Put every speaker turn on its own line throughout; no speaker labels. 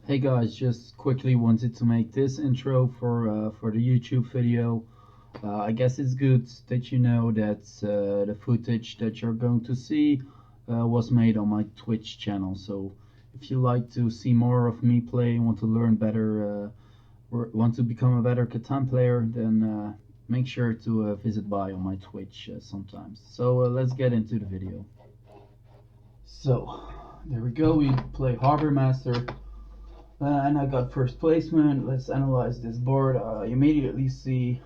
Hey guys, just quickly wanted to make this intro for the YouTube video. I guess it's good that you know that the footage that you're going to see was made on my Twitch channel. So if you like to see more of me play, want to learn better, or want to become a better Catan player, then make sure to visit by on my Twitch sometimes. So let's get into the video. So there we go. We play Harbor Master. And I got first placement. Let's analyze this board. You immediately see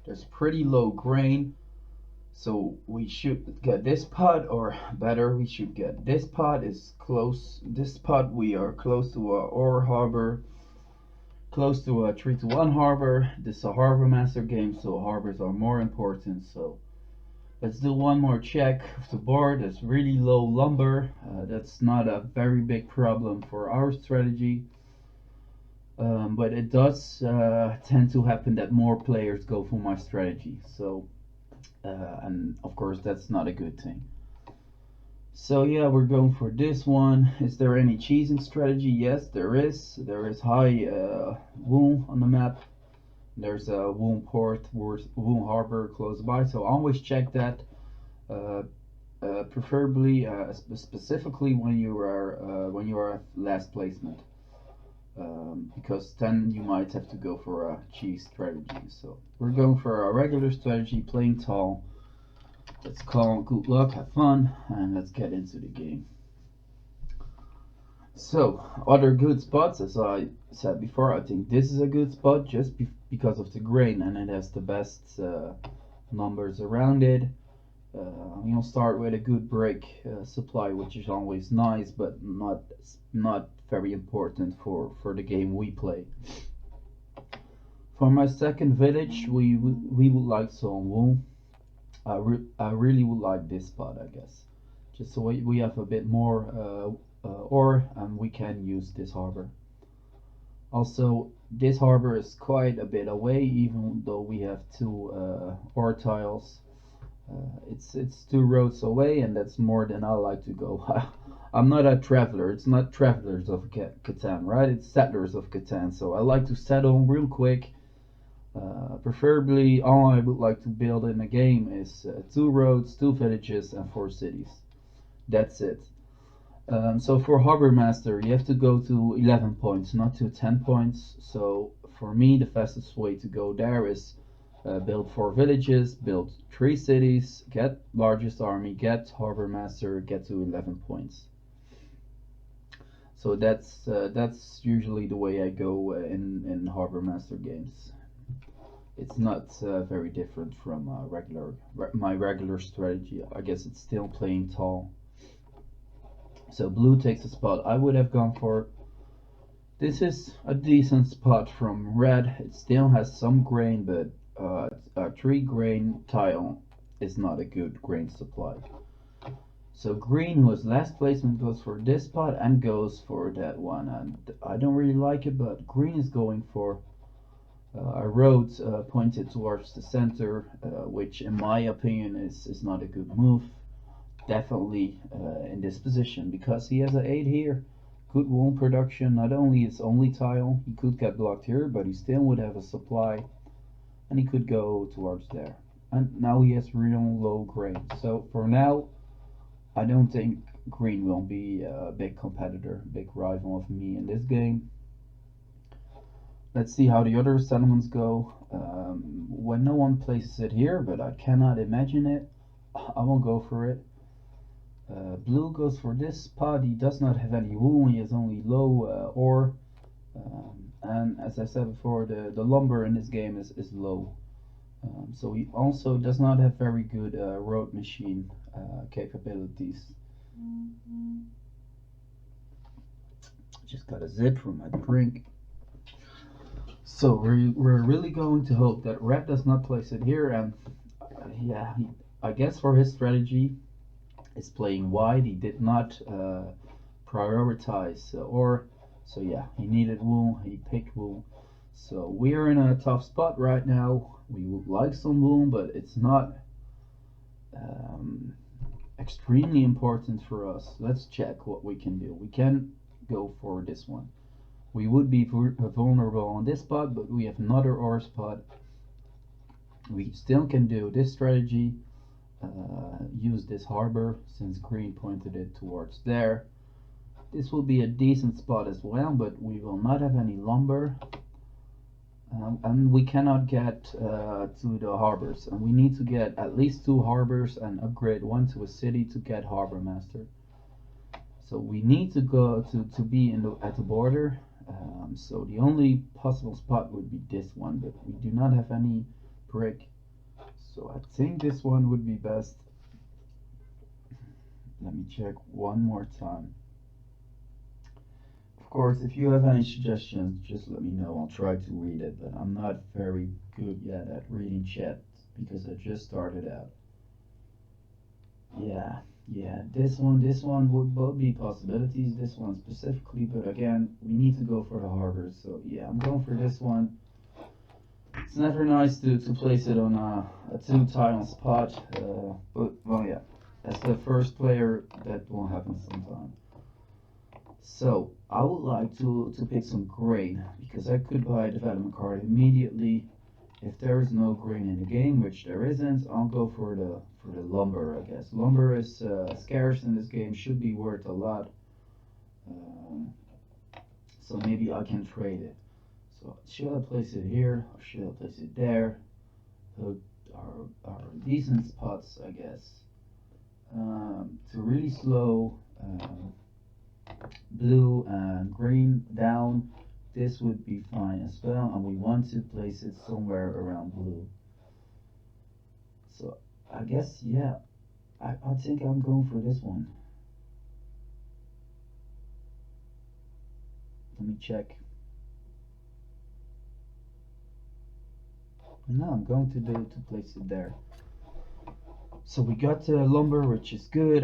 there's pretty low grain. So we should get this pot, or better, we should get this pot is close. This pot we are close to a ore harbor, close to a 3-1 harbor. This is a harbor master game, so harbors are more important. So let's do one more check of the board. It's really low lumber. That's not a very big problem for our strategy. But it does tend to happen that more players go for my strategy. So, and of course, that's not a good thing. So yeah, we're going for this one. Is there any cheesing strategy? Yes, there is. There is high wool on the map. There's a wool port, wool harbor close by. So always check that. Uh, Preferably, specifically when you are at last placement. Because then you might have to go for a cheese strategy. So we're going for a regular strategy, playing tall. Let's call good luck, have fun, and let's get into the game. So other good spots, as I said before, I think this is a good spot just because of the grain, and it has the best numbers around it. You'll start with a good break supply, which is always nice, but not very important for the game we play. For my second village, we would like some wool. I really would like this spot, I guess, just so we have a bit more ore, and we can use this harbor. Also, this harbor is quite a bit away, even though we have two ore tiles. It's 2 roads away, and that's more than I like to go. I'm not a traveler. It's not travelers of Catan, right? It's settlers of Catan. So I like to settle real quick. Preferably, all I would like to build in a game is 2 roads, 2 villages, and 4 cities. That's it. So for Harbor Master, you have to go to 11 points, not to 10 points. So for me, the fastest way to go there is build 4 villages, build 3 cities, get largest army, get Harbor Master, get to 11 points. So that's usually the way I go in Harbor Master games. It's not very different from my regular strategy. I guess it's still playing tall. So blue takes a spot I would have gone for. This is a decent spot from red. It still has some grain, but a 3 grain tile is not a good grain supply. So green was last placement, goes for this spot and goes for that one, and I don't really like it, but green is going for a road pointed towards the center, which in my opinion is not a good move. Definitely in this position, because he has an 8 here. Good wool production. Not only his only tile, he could get blocked here, but he still would have a supply, and he could go towards there. And now he has real low grain. So for now, I don't think green will be a big competitor, big rival of me in this game. Let's see how the other settlements go. When no one places it here, but I cannot imagine it, I will go for it. Blue goes for this spot. He does not have any wool. He has only low ore. And as I said before, the lumber in this game is low. So he also does not have very good road machine capabilities. Just got a zip from my drink. So we're really going to hope that red does not place it here, and yeah, I guess for his strategy is playing wide. He did not prioritize ore, so yeah, he needed wool. He picked wool. So we are in a tough spot right now. We would like some wool, but it's not extremely important for us. Let's check what we can do. We can go for this one. We would be vulnerable on this spot, but we have another ore spot. We still can do this strategy, use this harbor since green pointed it towards there. This will be a decent spot as well, but we will not have any lumber. And we cannot get to the harbors, and we need to get at least 2 harbors and upgrade one to a city to get harbor master. So we need to go to be at the border. So the only possible spot would be this one, but we do not have any brick. So I think this one would be best. Let me check one more time. Of course, if you have any suggestions, just let me know. I'll try to read it, but I'm not very good yet at reading chat because I just started out. Yeah, this one would both be possibilities, this one specifically, but again, we need to go for the harbors, so yeah, I'm going for this one. It's never nice to place it on a 2-tile spot, but well, yeah, as the first player, that will happen sometime. So I would like to pick some grain because I could buy a development card immediately. If there is no grain in the game, which there isn't, I'll go for the lumber. I guess lumber is scarce in this game, should be worth a lot. So maybe I can trade it. So should I place it here or should I place it there? Are decent spots, I guess. To really slow blue and green down, this would be fine as well, and we want to place it somewhere around blue. So I guess, yeah, I think I'm going for this one. Let me check. No, I'm going to place it there. So we got lumber, which is good.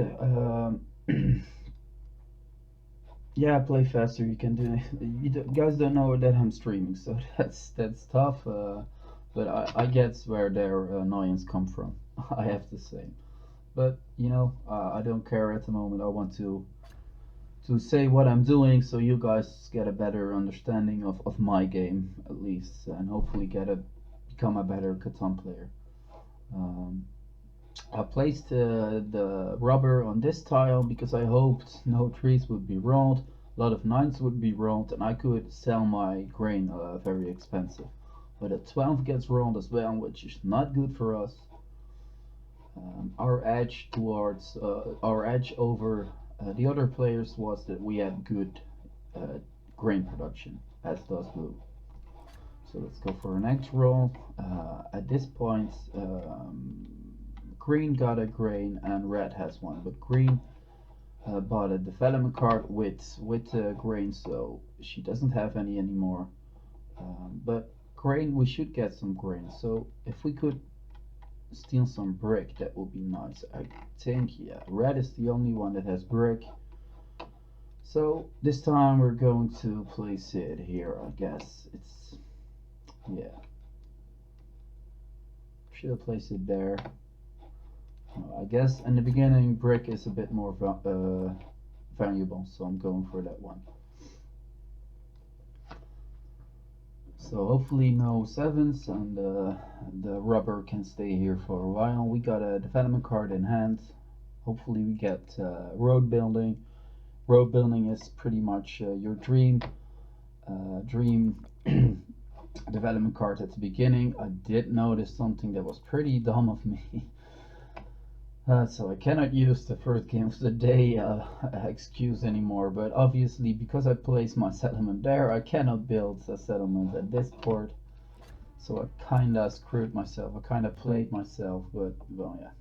Yeah, play faster. You can do. You guys don't know that I'm streaming, so that's tough. But I get where their annoyance come from. I have to say, but you know, I don't care at the moment. I want to say what I'm doing, so you guys get a better understanding of my game at least, and hopefully become a better Catan player. I placed the rubber on this tile because I hoped no trees would be rolled, a lot of 9s would be rolled, and I could sell my grain very expensive. But a 12 gets rolled as well, which is not good for us. Our edge over the other players was that we had good grain production, as does blue. So let's go for an edge roll. At this point, green got a grain and red has one, but green bought a development card with grain, so she doesn't have any anymore. But grain, we should get some grain. So if we could steal some brick, that would be nice. I think, yeah, red is the only one that has brick. So this time we're going to place it here, I guess. Yeah. Should have placed it there. I guess in the beginning brick is a bit more valuable, so I'm going for that one. So hopefully no 7s, and the rubber can stay here for a while. We got a development card in hand. Hopefully we get road building. Road building is pretty much your dream development card at the beginning. I did notice something that was pretty dumb of me. So I cannot use the first game of the day excuse anymore, but obviously because I placed my settlement there, I cannot build a settlement at this port. So I kinda screwed myself, I kinda played myself, but well, yeah.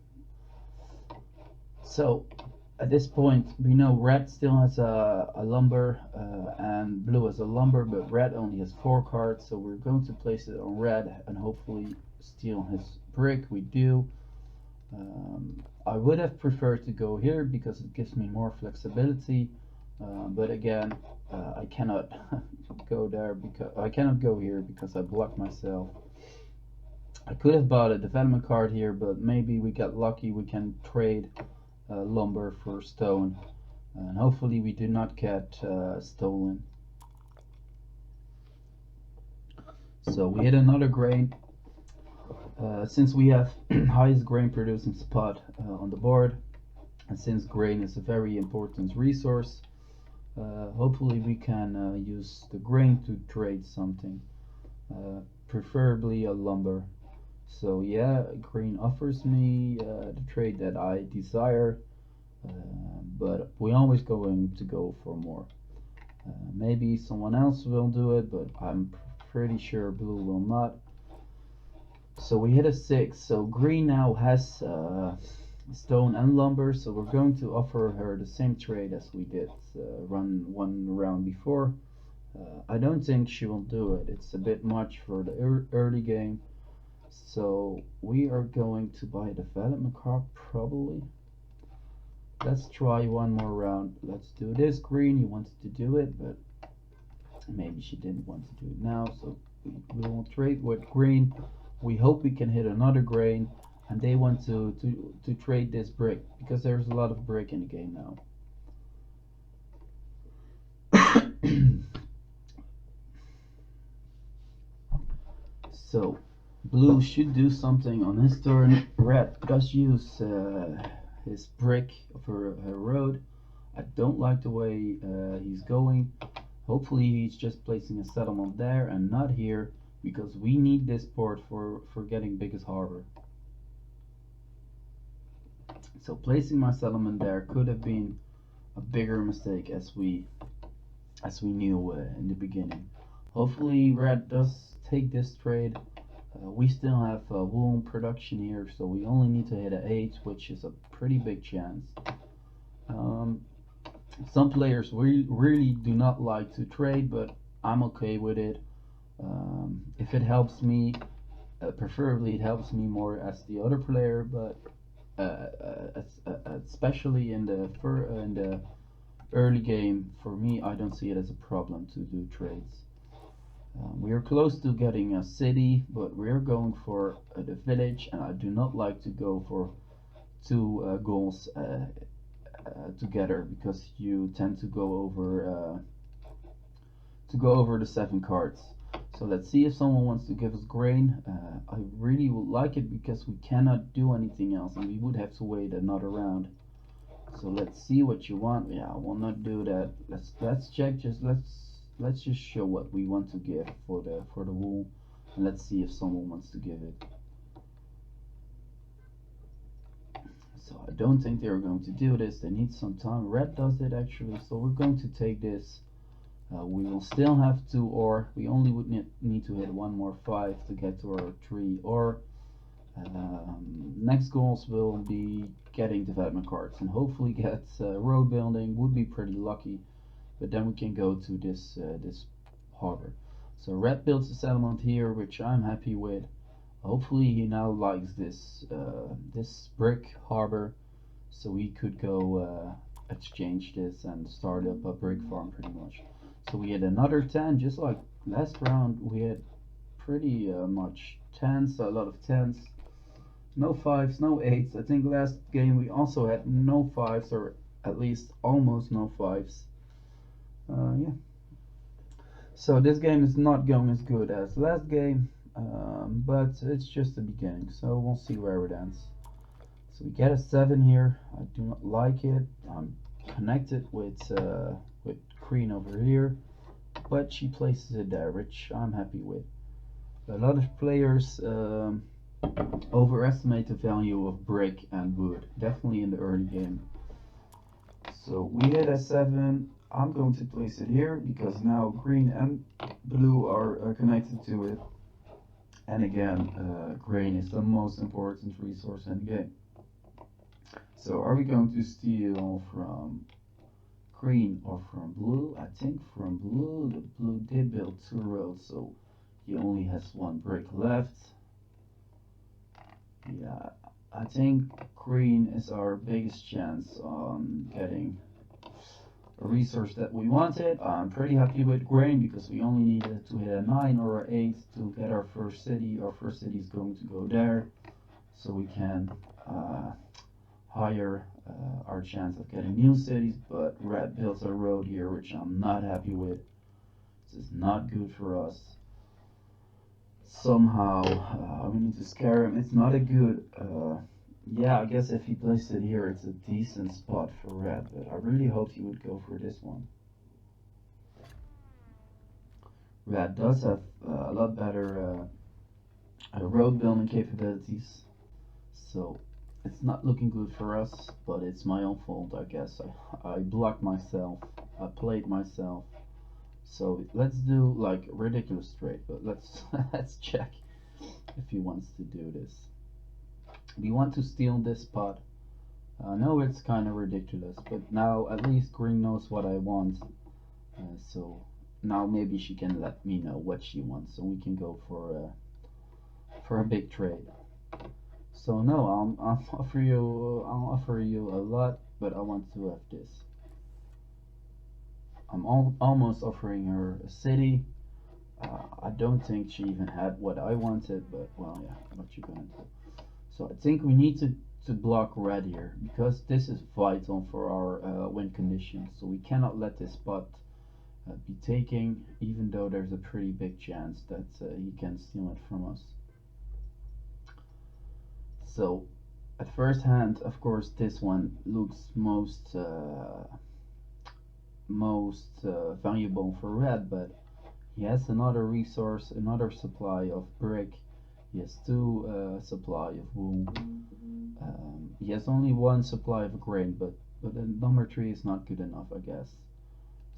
So at this point, we know red still has a lumber and blue has a lumber, but red only has 4 cards, so we're going to place it on red and hopefully steal his brick. We do. I would have preferred to go here because it gives me more flexibility, but again, I cannot go there because I cannot go here because I blocked myself. I could have bought a development card here, but maybe we got lucky. We can trade lumber for stone, and hopefully we do not get stolen. So we hit another grain. Since we have highest grain producing spot on the board, and since grain is a very important resource, hopefully we can use the grain to trade something, preferably a lumber. So yeah, grain offers me the trade that I desire, but we always going to go for more. Maybe someone else will do it, but I'm pretty sure blue will not. So we hit a 6. So green now has stone and lumber, so we're going to offer her the same trade as we did run one round before. I don't think she will do it. It's a bit much for the early game. So we are going to buy a development card probably. Let's try one more round. Let's do this. Green, you wanted to do it, but maybe she didn't want to do it now. So we will trade with green. We hope we can hit another grain, and they want to trade this brick because there's a lot of brick in the game now. So blue should do something on his turn. Red does use his brick for her road. I don't like the way he's going. Hopefully he's just placing a settlement there and not here, because we need this port for getting biggest harbor. So placing my settlement there could have been a bigger mistake, as we knew in the beginning. Hopefully red does take this trade. We still have wool production here, so we only need to hit an 8, which is a pretty big chance. Some players really do not like to trade, but I'm okay with it. If it helps me, preferably it helps me more as the other player, but especially in the early game, for me, I don't see it as a problem to do trades. We are close to getting a city, but we are going for the village, and I do not like to go for two goals together, because you tend to go over the 7 cards. So let's see if someone wants to give us grain. I really would like it because we cannot do anything else, and we would have to wait another round. So let's see what you want. Yeah, I will not do that. Let's check. Let's just show what we want to give for the wool, and let's see if someone wants to give it. So I don't think they're going to do this. They need some time. Red does it actually, so we're going to take this. We will still have 2 ore. We only would need to hit 1 more 5 to get to our 3 ore. Next goals will be getting development cards and hopefully get road building. Would be pretty lucky, but then we can go to this harbor. So red builds a settlement here, which I'm happy with. Hopefully he now likes this brick harbor, so we could go exchange this and start up a brick farm pretty much. So we had another 10, just like last round. We had pretty much 10s, a lot of 10s. No 5s, no 8s. I think last game we also had no 5s, or at least almost no 5s. Yeah. So this game is not going as good as last game, but it's just the beginning. So we'll see where it ends. So we get a 7 here. I do not like it. I'm connected with Queen over here, but she places it there, which I'm happy with. A lot of players overestimate the value of brick and wood, definitely in the early game. So we hit a 7. I'm going to place it here because now green and blue are connected to it, and again green is the most important resource in the game. So are we going to steal from green or from blue? I think from blue. The blue did build 2 roads, so he only has 1 brick left. Yeah, I think green is our biggest chance on getting a resource that we wanted. I'm pretty happy with green because we only needed to hit a 9 or an 8 to get our first city. Our first city is going to go there, so we can hire our chance of getting new cities, but red builds a road here, which I'm not happy with. This is not good for us. Somehow, we need to scare him. It's not a good, yeah, I guess if he placed it here, it's a decent spot for red, but I really hoped he would go for this one. Red does have a lot better road building capabilities, so it's not looking good for us, but it's my own fault, I guess. I blocked myself, I played myself. So let's do like ridiculous trade, but let's let's check if he wants to do this. We want to steal this spot. I know it's kind of ridiculous, but now at least Green knows what I want. So now maybe she can let me know what she wants, so we can go for a big trade. So no, I'll offer you a lot, but I want to have this. I'm almost offering her a city. I don't think she even had what I wanted, but well, yeah, what you gonna do? So I think we need to block red here, because this is vital for our win conditions. So we cannot let this spot be taken, even though there's a pretty big chance that he can steal it from us. So at first hand, of course, this one looks most valuable for red, but he has another resource, another supply of brick. He has two supply of wool. He has only one supply of grain, but the number 3 is not good enough, I guess.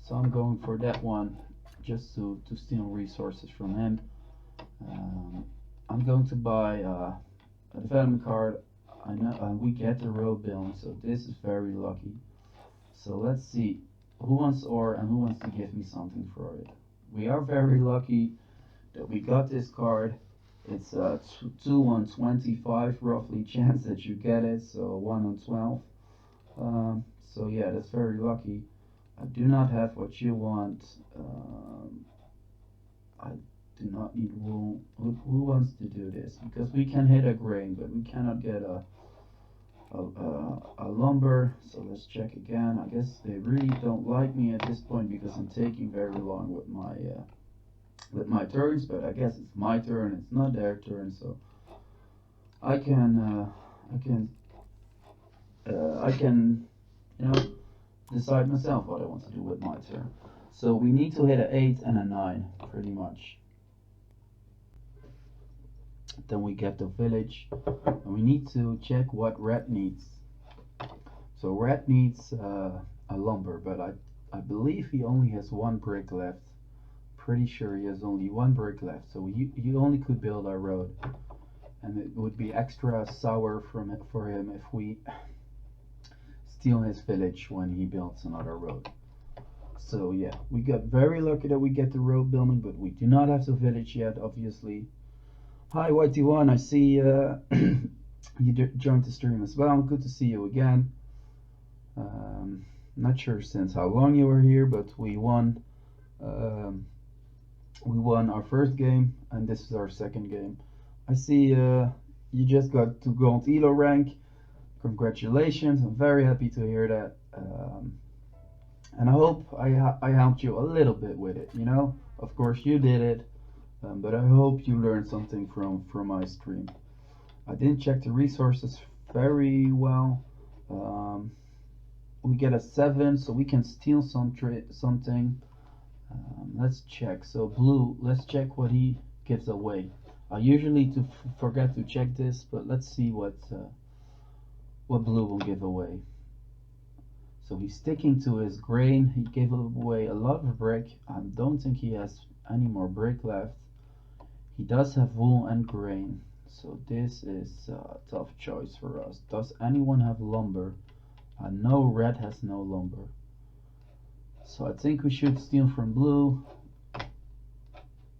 So I'm going for that one, just to steal resources from him. I'm going to buy a development card. I know we get the road building, so this is very lucky. So let's see who wants ore and who wants to give me something for it. We are very lucky that we got this card. It's 2 on 25 roughly chance that you get it, so 1 on 12. So yeah, that's very lucky. I do not have what you want. I do not need wool. Who wants to do this? Because we can hit a grain, but we cannot get a lumber. So let's check again. I guess they really don't like me at this point because I'm taking very long with my turns. But I guess it's my turn. It's not their turn, so I can you know, decide myself what I want to do with my turn. So we need to hit an 8 and a 9, pretty much. Then we get the village, and we need to check what red needs. So red needs a lumber, but I believe he only has 1 brick left. Pretty sure he has only 1 brick left, so you only could build our road, and it would be extra sour for him if we steal his village when he builds another road. So yeah, we got very lucky that we get the road building, but we do not have the village yet, obviously. Hi YT1, I see you joined the stream as well. Good to see you again. Not sure since how long you were here, but we won our first game, and this is our second game. I see you just got to gold ELO rank. Congratulations, I'm very happy to hear that. And I hope I helped you a little bit with it, you know? Of course you did it, but I hope you learned something from my stream. I didn't check the resources very well. We get a 7, so we can steal something. Let's check. So blue, let's check what he gives away. I usually forget to check this, but let's see what blue will give away. So he's sticking to his grain. He gave away a lot of brick. I don't think he has any more brick left. He does have wool and grain, so this is a tough choice for us. Does anyone have lumber? I know red has no lumber. So I think we should steal from blue.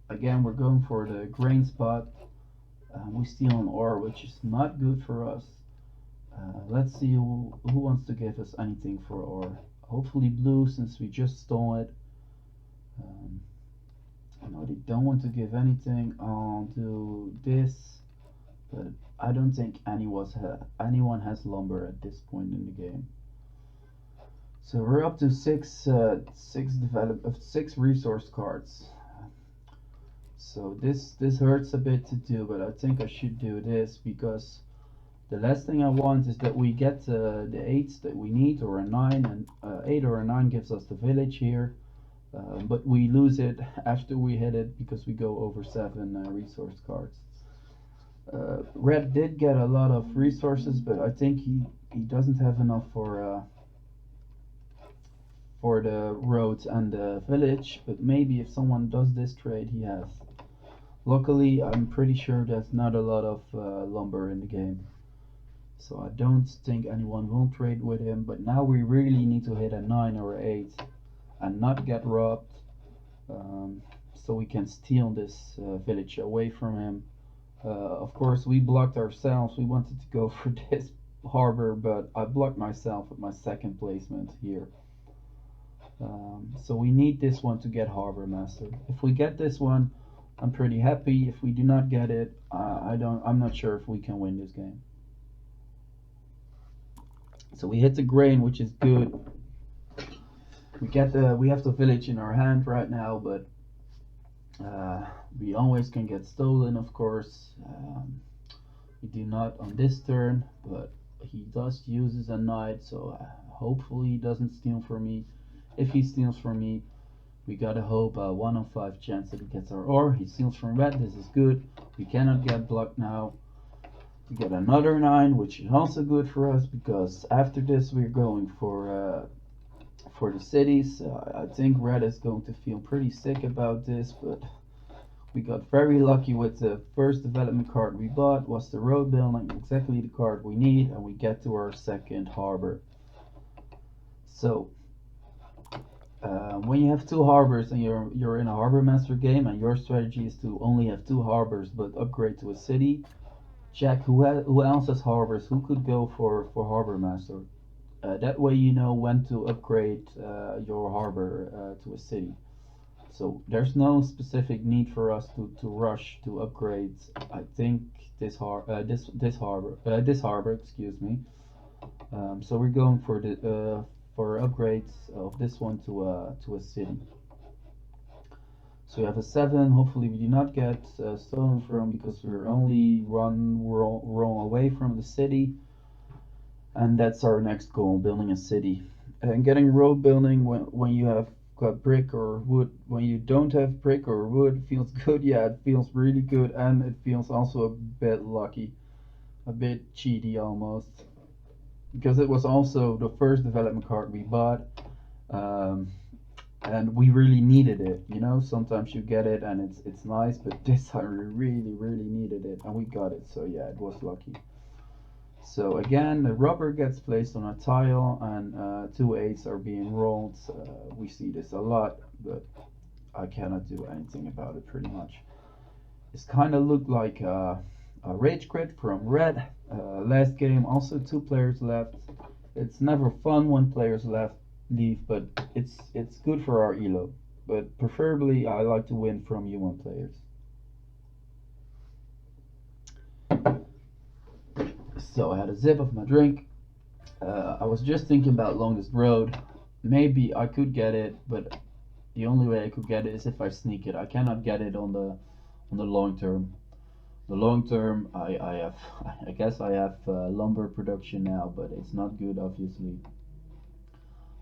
Again, we're going for the grain spot. We steal an ore, which is not good for us. Let's see who wants to give us anything for ore. Hopefully blue, since we just stole it. No, they don't want to give anything. I'll do this. but I don't think anyone has lumber at this point in the game. So we're up to six resource cards. So this hurts a bit to do, but I think I should do this because the last thing I want is that we get the 8s that we need, or a 9, and 8 or a 9 gives us the village here. But we lose it after we hit it because we go over 7 resource cards. Red did get a lot of resources, but I think he doesn't have enough for the roads and the village. But maybe if someone does this trade, he has. Luckily, I'm pretty sure there's not a lot of lumber in the game, so I don't think anyone will trade with him. But now we really need to hit a 9 or 8 and not get robbed, so we can steal this village away from him. Of course, we blocked ourselves. We wanted to go for this harbor, but I blocked myself with my second placement here. So we need this one to get Harbor Master. If we get this one, I'm pretty happy. If we do not get it, I'm not sure if we can win this game. So we hit the grain, which is good. We have the village in our hand right now, but we always can get stolen, of course. We do not on this turn, but he does uses a knight, so hopefully he doesn't steal from me. If he steals from me, we gotta hope 1 in 5 chance that he gets our ore. He steals from red. This is good. We cannot get blocked now. We get another 9, which is also good for us because after this we're going for the cities. I think red is going to feel pretty sick about this, but we got very lucky with the first development card we bought. Was the road building, exactly the card we need, and we get to our second harbor. So when you have 2 harbors and you're in a harbor master game and your strategy is to only have 2 harbors but upgrade to a city, check who else has harbors, who could go for harbor master. That way you know when to upgrade your harbor to a city. So there's no specific need for us to rush to upgrade. I think this harbor, excuse me. So we're going for the for upgrades of this one to a city. So we have a 7. Hopefully we do not get stolen from because we're only roll away from the city, and that's our next goal: building a city. And getting road building when you have got brick or wood. When you don't have brick or wood, feels good. Yeah, it feels really good, and it feels also a bit lucky, a bit cheaty almost, because it was also the first development card we bought, and we really needed it. You know, sometimes you get it and it's nice, but this time we really needed it, and we got it. So yeah, it was lucky. So again, the rubber gets placed on a tile, and 2 8s are being rolled. We see this a lot, but I cannot do anything about it pretty much. This kind of looked like a rage quit from red. Last game, also 2 players left. It's never fun when players leave, but it's good for our ELO. But preferably, I like to win from U1 players. So I had a sip of my drink. I was just thinking about longest road. Maybe I could get it, but the only way I could get it is if I sneak it. I cannot get it on the long term. The long term, I have, I guess I have lumber production now, but it's not good, obviously.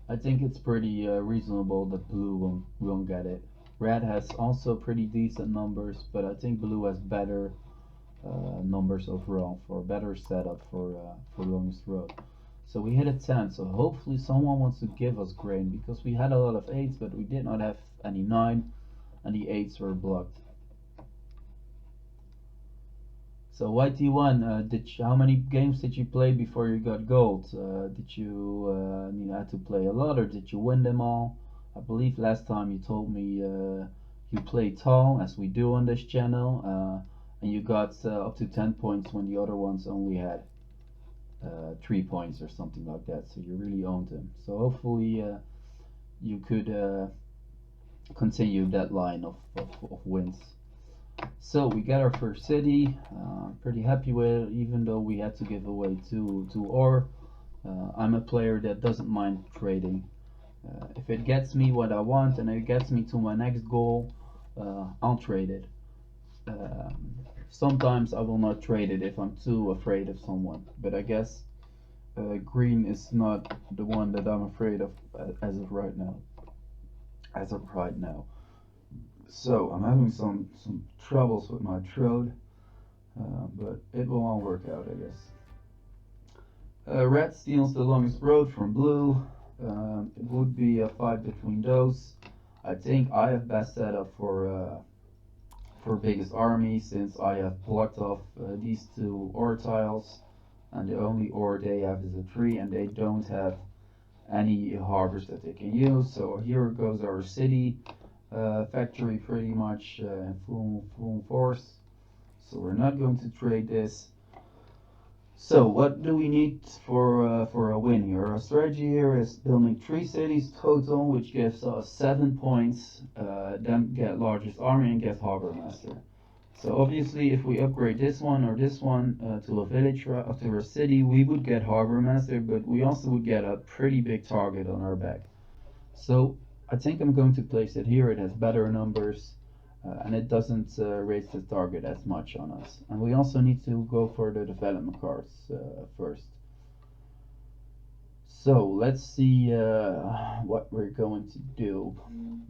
I think it's pretty reasonable that blue won't get it. Red has also pretty decent numbers, but I think blue has better numbers overall for a better setup for longest road. So we hit a 10, so hopefully someone wants to give us grain because we had a lot of 8s, but we did not have any 9, and the 8s were blocked. So YT1, how many games did you play before you got gold? Did you had to play a lot, or did you win them all? I believe last time you told me you played tall, as we do on this channel, and you got up to 10 points when the other ones only had 3 points or something like that. So you really owned them. So hopefully you could continue that line of wins. So we got our first city. Pretty happy with it, even though we had to give away two ore. I'm a player that doesn't mind trading. If it gets me what I want and it gets me to my next goal, I'll trade it. Sometimes I will not trade it if I'm too afraid of someone, but I guess green is not the one that I'm afraid of as of right now. As of right now. So I'm having some troubles with my throat, but it will all work out, I guess. Red steals the longest road from blue. It would be a fight between those. I think I have best setup for biggest army since I have blocked off these two ore tiles, and the only ore they have is a tree, and they don't have any harbors that they can use. So here goes our city factory pretty much in full force. So we're not going to trade this. So what do we need for a win here? Our strategy here is building 3 cities total, which gives us 7 points. Then get largest army and get harbor master. So obviously, if we upgrade this one or this one to a village or to a city, we would get harbor master, but we also would get a pretty big target on our back. So I think I'm going to place it here. It has better numbers. And it doesn't raise the target as much on us. And we also need to go for the development cards first. So let's see what we're going to do.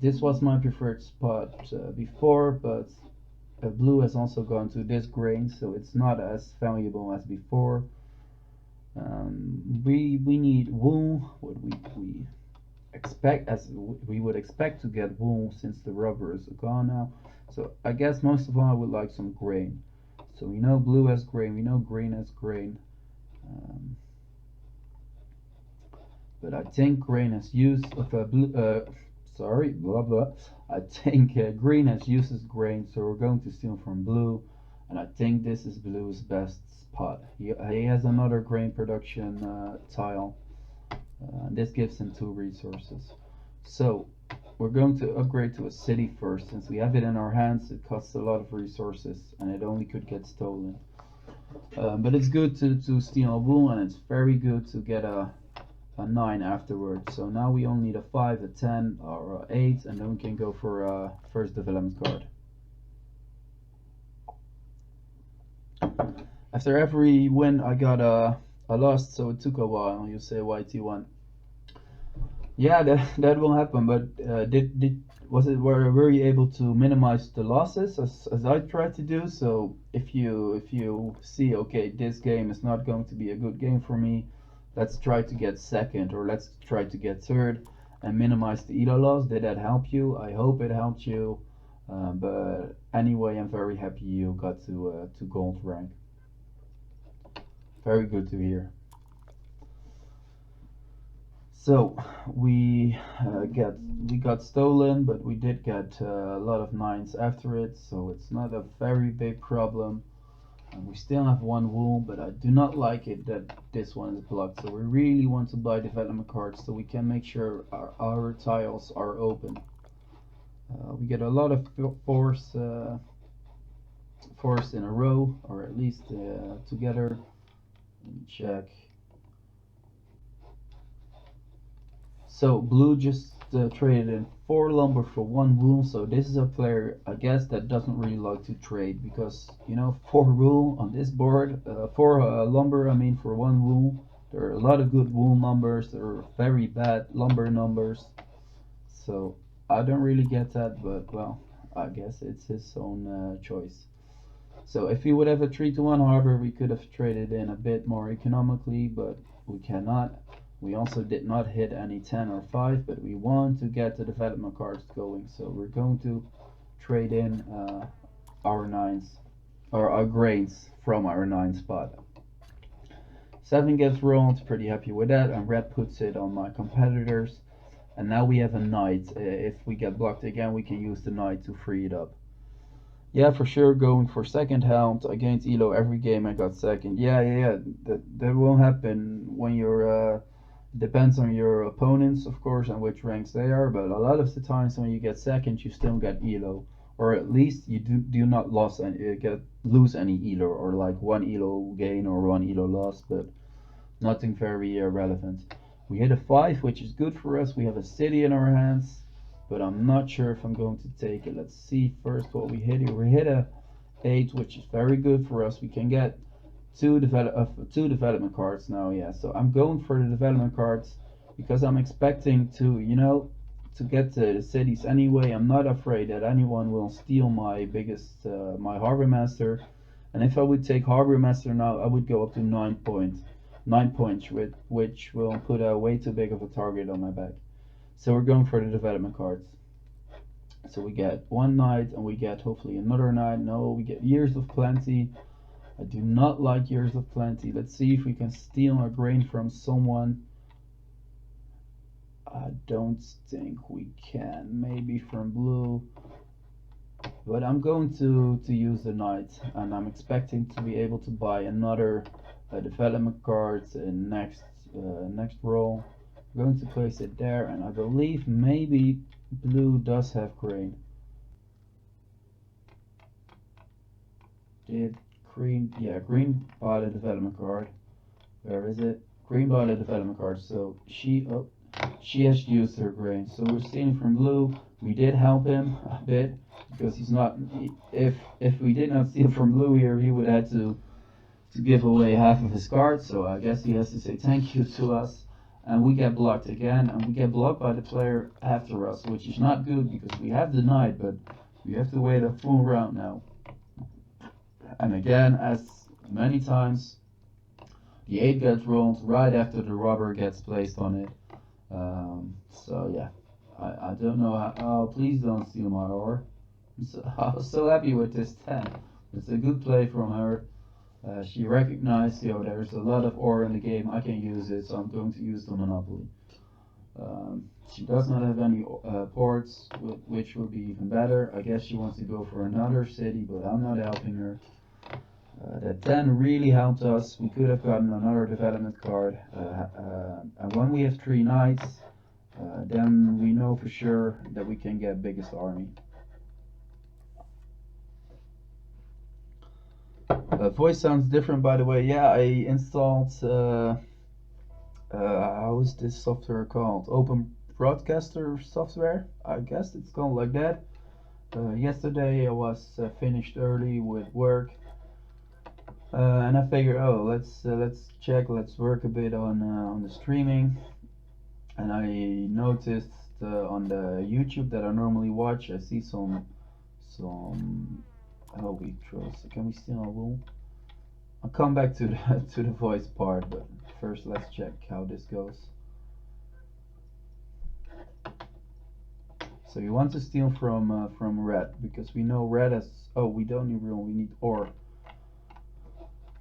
This was my preferred spot before, but blue has also gone to this grain, so it's not as valuable as before. We need wool. What we expect, as we would expect to get wool since the rubber is gone now. So I guess most of all I would like some grain. So we know blue has grain, we know green has grain. But I think grain has used sorry, blah blah. I think green has used his grain, so we're going to steal from blue, and I think this is blue's best spot. He has another grain production tile. This gives him 2 resources. So we're going to upgrade to a city first. Since we have it in our hands, it costs a lot of resources and it only could get stolen. But it's good to steal a wool, and it's very good to get a 9 afterwards. So now we only need a 5, a 10, or a 8, and then we can go for a first development card. After every win I got a lost, so it took a while. You say YT1. Yeah, that will happen. But were you able to minimize the losses as I tried to do? So if you see, okay, this game is not going to be a good game for me, let's try to get second, or let's try to get third and minimize the ELO loss. Did that help you? I hope it helped you. But anyway, I'm very happy you got to gold rank. Very good to hear. So we got stolen, but we did get a lot of 9s after it, so it's not a very big problem. And we still have 1 wool, but I do not like it that this one is blocked. So we really want to buy development cards so we can make sure our tiles are open. We get a lot of force in a row, or at least together. Let me check. So blue just traded in 4 lumber for 1 wool. So this is a player, I guess, that doesn't really like to trade because 4 wool on this board, 4 lumber. I mean for 1 wool. There are a lot of good wool numbers. There are very bad lumber numbers. So I don't really get that, but well, I guess it's his own choice. So if we would have a 3-to-1 harbor, we could have traded in a bit more economically, but we cannot. We also did not hit any 10 or 5, but we want to get the development cards going. So we're going to trade in our 9s, or our grains from our 9 spot. 7 gets rolled, pretty happy with that, and red puts it on my competitors. And now we have a knight. If we get blocked again, we can use the knight to free it up. Yeah, for sure, going for second helm against ELO every game I got second. Yeah. That will happen when you're depends on your opponents, of course, and which ranks they are, but a lot of the times when you get second, you still get ELO. or at least you do not lose any ELO, or like one ELO gain or one ELO loss, but nothing very relevant. We hit a 5, which is good for us. We have a city in our hands, but I'm not sure if I'm going to take it. Let's see first what we hit here. We hit a 8, which is very good for us. We can get two development cards now. Yeah, so I'm going for the development cards because I'm expecting to, to get to the cities anyway. I'm not afraid that anyone will steal my my Harbor Master. And if I would take Harbor Master now, I would go up to 9 points, which will put a way too big of a target on my back. So we're going for the development cards. So we get one knight, and we get hopefully another knight. No, we get Years of Plenty. I do not like Years of Plenty. Let's see if we can steal a grain from someone. I don't think we can. Maybe from blue. But I'm going to use the knight, and I'm expecting to be able to buy another development cards in next roll. I'm going to place it there, and I believe maybe blue does have grain. Did green? Yeah, green bought a development card. Where is it? Green bought a development card. So she has used her grain. So we're stealing from blue. We did help him a bit because he's not. If we did not steal from blue here, he would have to give away half of his cards. So I guess he has to say thank you to us. And we get blocked again, and we get blocked by the player after us, which is not good because we have the knight, but we have to wait a full round now. And again, as many times, the 8 gets rolled right after the rubber gets placed on it. So yeah, I don't know how. Oh, please don't steal my ore. I was so happy with this 10. It's a good play from her. She recognized, there's a lot of ore in the game. I can use it, so I'm going to use the Monopoly. She does not have any ports, which would be even better. I guess she wants to go for another city, but I'm not helping her. That 10 really helped us. We could have gotten another development card. And when we have 3 knights, then we know for sure that we can get biggest army. Voice sounds different, by the way. Yeah, I installed. How is this software called? Open Broadcaster software. I guess it's called like that. Yesterday I was finished early with work, and I figured, oh, let's check, let's work a bit on the streaming. And I noticed on the YouTube that I normally watch, I see some. Oh, we trust. Can we steal a wool? I'll come back to the voice part, but first let's check how this goes. So you want to steal from red because we know red has. Oh, we don't need room. We need ore.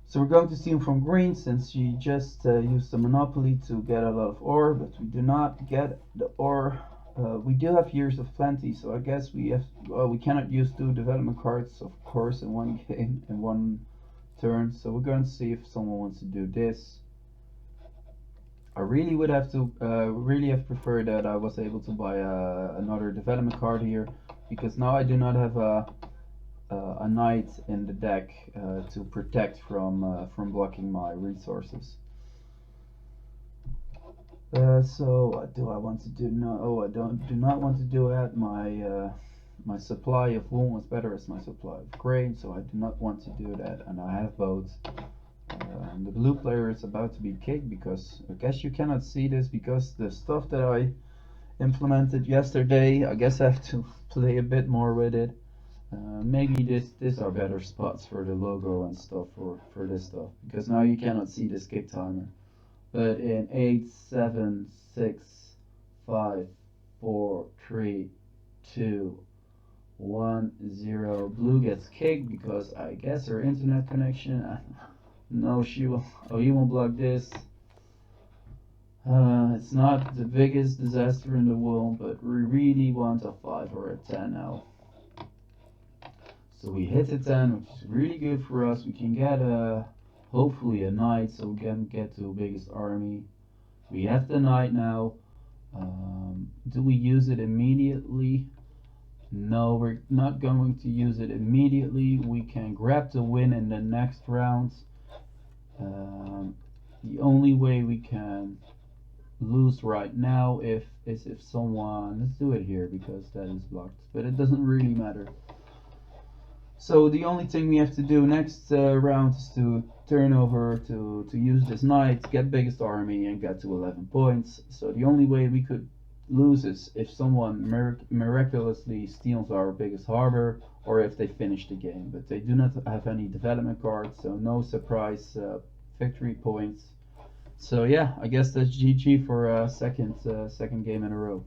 So we're going to steal from green since she just used the Monopoly to get a lot of ore, but we do not get the ore. We do have Years of Plenty, so I guess we have. Well, we cannot use 2 development cards, of course, in one game, in one turn. So we're going to see if someone wants to do this. I really would have to, really have preferred that I was able to buy another development card here, because now I do not have a knight in the deck to protect from blocking my resources. So what do I want to do? No, oh, I do not want to do that. My supply of wool is better as my supply of grain, so I do not want to do that. And I have both. The blue player is about to be kicked because I guess you cannot see this because the stuff that I implemented yesterday, I guess I have to play a bit more with it. Maybe these are better spots for the logo and stuff for this stuff, because now you cannot see the skip timer. But in 8, 7, 6, 5, 4, 3, 2, 1, 0. Blue gets kicked because I guess her internet connection. No, she will. Oh, you won't block this. It's not the biggest disaster in the world, but we really want a 5 or a 10 now. So we hit a 10, which is really good for us. We can get hopefully a knight, so we can get to biggest army. We have the knight now. Do we use it immediately? No, we're not going to use it immediately. We can grab the win in the next round. Um, the only way we can lose right now is if someone, let's do it here because that is blocked, but it doesn't really matter. So the only thing we have to do next round is to turn over to use this knight, get biggest army, and get to 11 points. So the only way we could lose is if someone miraculously steals our biggest harbor, or if they finish the game. But they do not have any development cards, so no surprise victory points. So yeah, I guess that's GG for second game in a row.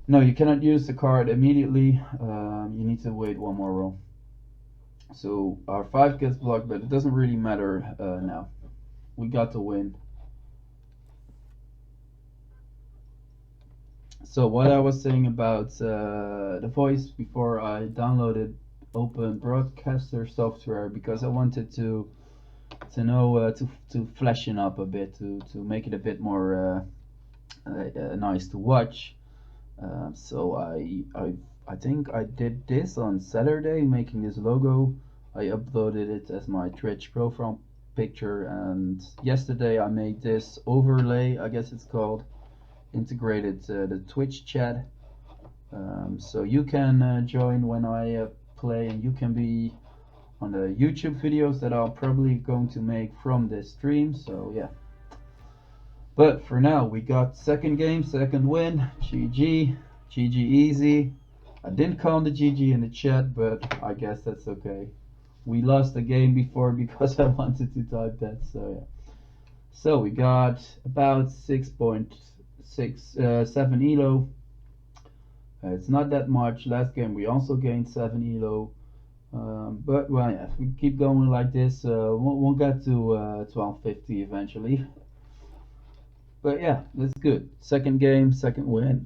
No, you cannot use the card immediately. You need to wait one more roll. So our 5 gets blocked, but it doesn't really matter now. We got to win. So what I was saying about the voice before I downloaded Open Broadcaster software, because I wanted to know to freshen up a bit, to make it a bit more nice to watch. So I think I did this on Saturday, making this logo. I uploaded it as my Twitch profile picture, and yesterday I made this overlay, I guess it's called, integrated the Twitch chat. So you can join when I play, and you can be on the YouTube videos that I'm probably going to make from this stream. So yeah. But for now, we got second game, second win. GG. GG easy. I didn't count the GG in the chat, but I guess that's okay. We lost the game before because I wanted to type that, so yeah. So we got about 6.67 ELO. It's not that much. Last game we also gained 7 ELO. But well, yeah, if we keep going like this, we'll get to 1250 eventually. But yeah, that's good. Second game, second win.